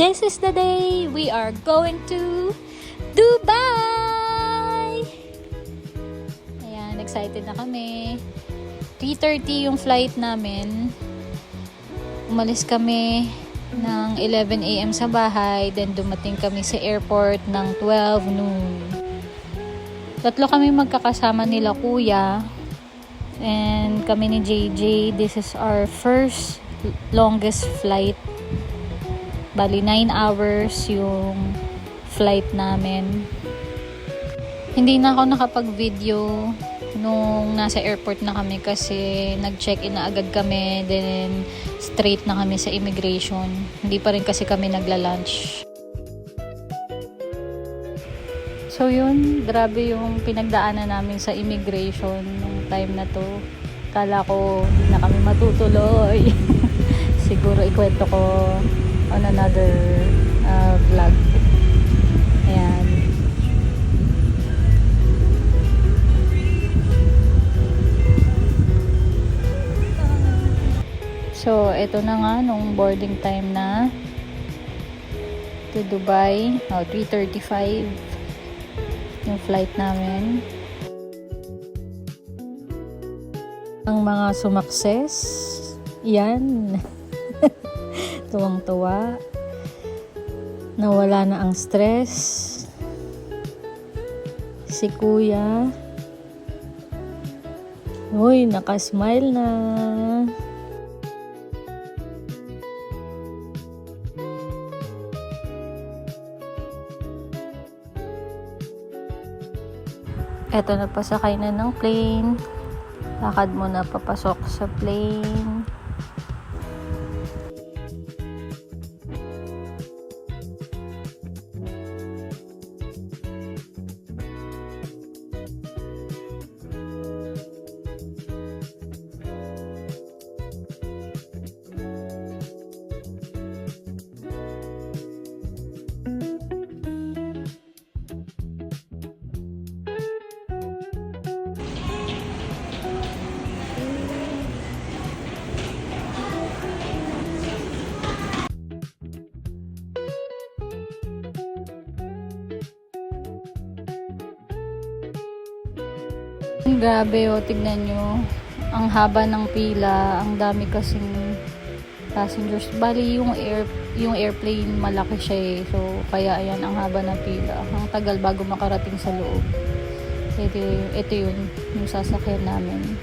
This is the day we are going to Dubai! Ayan, excited na kami. 3:30 yung flight namin. Umalis kami ng 11 AM sa bahay. Then dumating kami sa airport ng 12 noon. Tatlo kami magkakasama nila kuya. And kami ni JJ. This is our first longest flight. Bali 9 hours yung flight namin. Hindi na ako nakapag-video nung nasa airport na kami kasi nag-check-in na agad kami, then straight na kami sa immigration. Hindi pa rin kasi kami nagla-lunch. So yun, grabe yung pinagdaanan namin sa immigration nung time na to. Kala ko hindi na kami matutuloy. Siguro ikwento ko on another vlog. Ayan. So, ito na nga nung boarding time na to Dubai. 3:35 yung flight namin. Ang mga sumakses, yan. Tuwang-tuwa. Nawala na ang stress. Si kuya. Uy, nakasmile na. Eto, nagpasakay na ng plane. Lakad muna papasok sa plane. Grabe tignan nyo. Ang haba ng pila, ang dami kasing passengers. Bali yung airplane malaki siya eh. So kaya ayan, ang haba ng pila. Ang tagal bago makarating sa loob. Ito yun, yung sasakyan namin.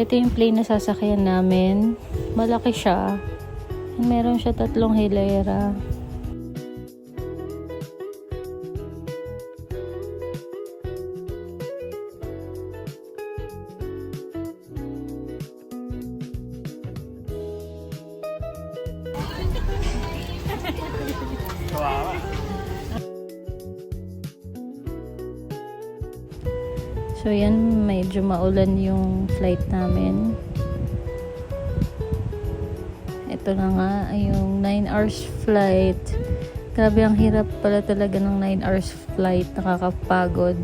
Ito yung plane na sasakyan namin. Malaki siya. Meron siya 3 hilera. So yan, medyo maulan yung flight namin. Ito na nga, yung 9 hours flight. Grabe, ang hirap pala talaga ng 9 hours flight. Nakakapagod.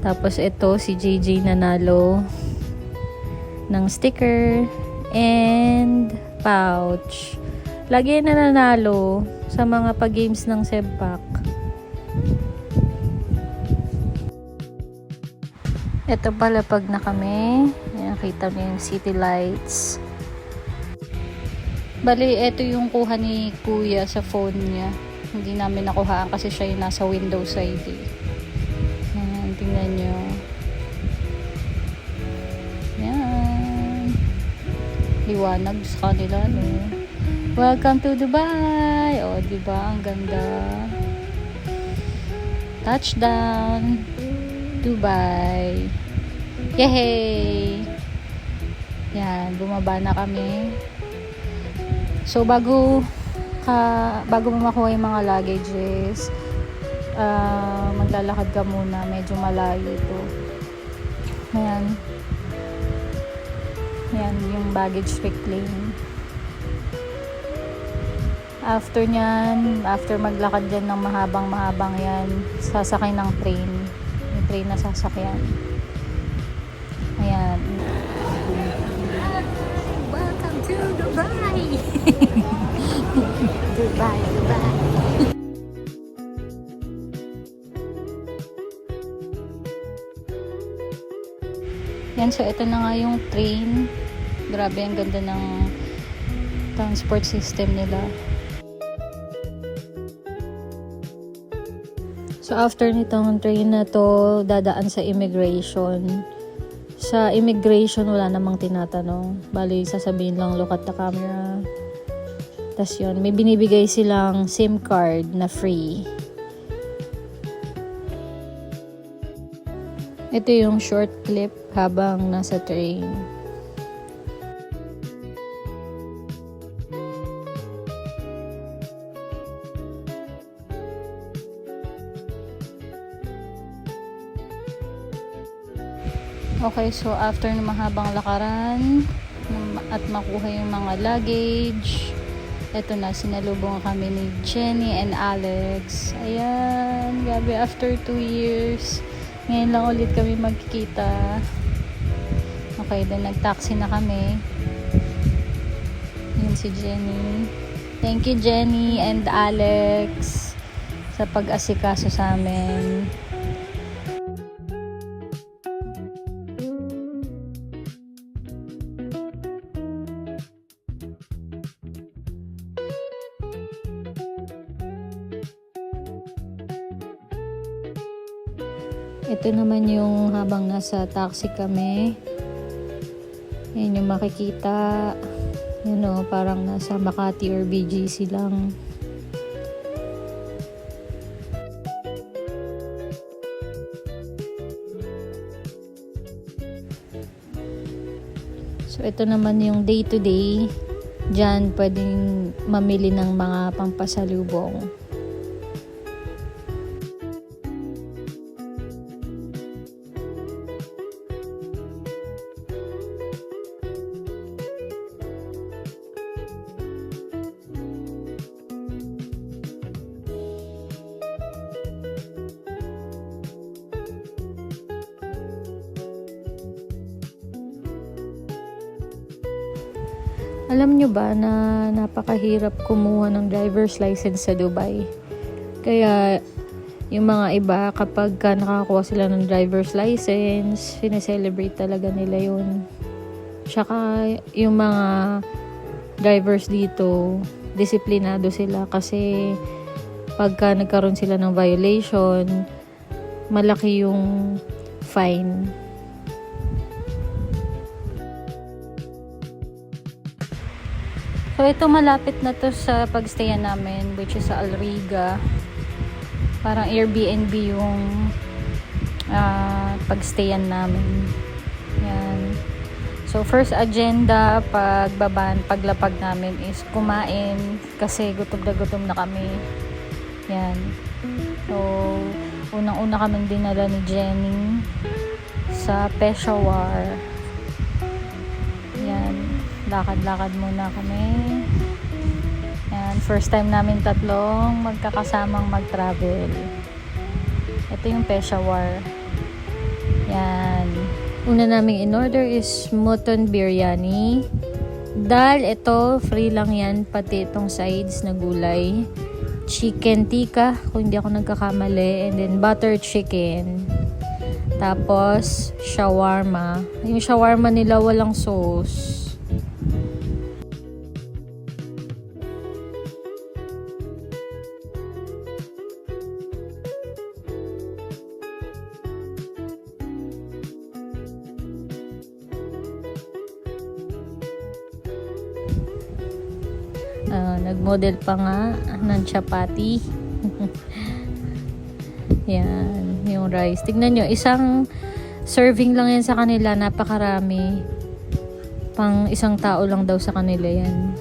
Tapos ito, si JJ nanalo ng sticker and pouch. Lagi na nanalo sa mga pag-games ng Sempak. Ito pala pag na kami. Nakita mo yung city lights. Bali, ito yung kuha ni kuya sa phone niya. Hindi namin nakuhaan kasi siya yung nasa window side eh. Ayan, tingnan nyo. Ayan. Liwanag sa kanila, no? Welcome to Dubai! O, diba? Ang ganda. Touchdown! Dubai! Yay! Yan, bumaba na kami. So, bago mo makuha yung mga luggages, maglalakad ka muna. Medyo malayo ito. Ayan. Ayan, yung baggage reclaim. After nyan, after maglakad dyan ng mahabang yan, sasakay ng train. Yung train na sasakyan. Ayan. Goodbye, goodbye. Yan, so ito na nga yung train. Grabe, ang ganda ng transport system nila. So after nitong train na to, dadaan sa immigration. Sa immigration, wala namang tinatanong. Bali, sasabihin lang, look at the camera. Tas yun, may binibigay silang SIM card na free. Ito yung short clip habang nasa train. Okay, so after ng mahabang lakaran at makuha yung mga luggage, eto na, sinalubong kami ni Jenny and Alex. Ayan, gabi, after 2 years. Ngayon lang ulit kami magkikita. Okay, then nag-taxi na kami. Yun si Jenny. Thank you, Jenny and Alex, sa pag-asikaso sa amin. Ito naman yung habang nasa taxi kami. Yan yung makikita. Yun o, parang nasa Makati or BGC lang. So ito naman yung day to day. Diyan pwedeng mamili ng mga pampasalubong. Alam nyo ba na napakahirap kumuha ng driver's license sa Dubai? Kaya yung mga iba, kapag nakakuha sila ng driver's license, sineselebrate talaga nila yun. Tsaka yung mga drivers dito, disiplinado sila kasi pagka nagkaroon sila ng violation, malaki yung fine. So ito, malapit na to sa pagstayan namin, which is sa Al Riga. Parang Airbnb yung pagstayan namin. Yan. So first agenda paglapag namin is kumain kasi gutom na kami. Yan. So unang-una kaming dinala ni Jenny sa Peshawar. Yan. Lakad-lakad muna kami. Yan, first time namin tatlong magkakasamang mag-travel. Ito yung Peshawar. Yan. Una naming in-order is mutton biryani. Dal, ito, free lang yan. Pati itong sides na gulay. Chicken tikka, kung hindi ako nagkakamali. And then butter chicken. Tapos, shawarma. Yung shawarma nila walang sauce. Nag-model pa nga ng chapati. Yan, yung rice. Tignan nyo, isang serving lang yan sa kanila. Napakarami. Pang isang tao lang daw sa kanila yan.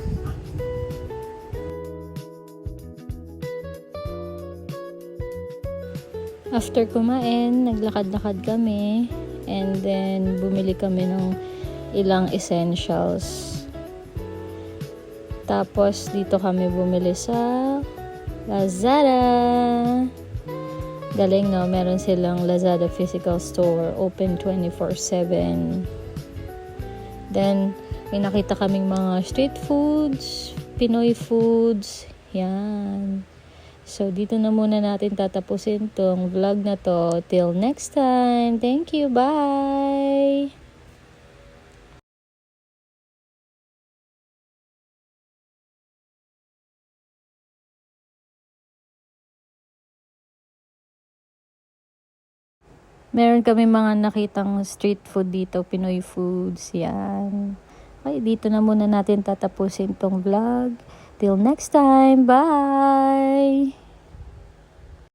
After kumain, naglakad-lakad kami. And then, bumili kami ng ilang essentials. Tapos, dito kami bumili sa Lazada. Galing, no? Meron silang Lazada physical store. Open 24/7. Then, may nakita kaming mga street foods, Pinoy foods, Yan. So, dito na muna natin tatapusin tong vlog na to. Till next time. Thank you. Bye! Meron kami mga nakitang street food dito, Pinoy foods, yan. Okay, dito na muna natin tatapusin tong vlog. Till next time, bye!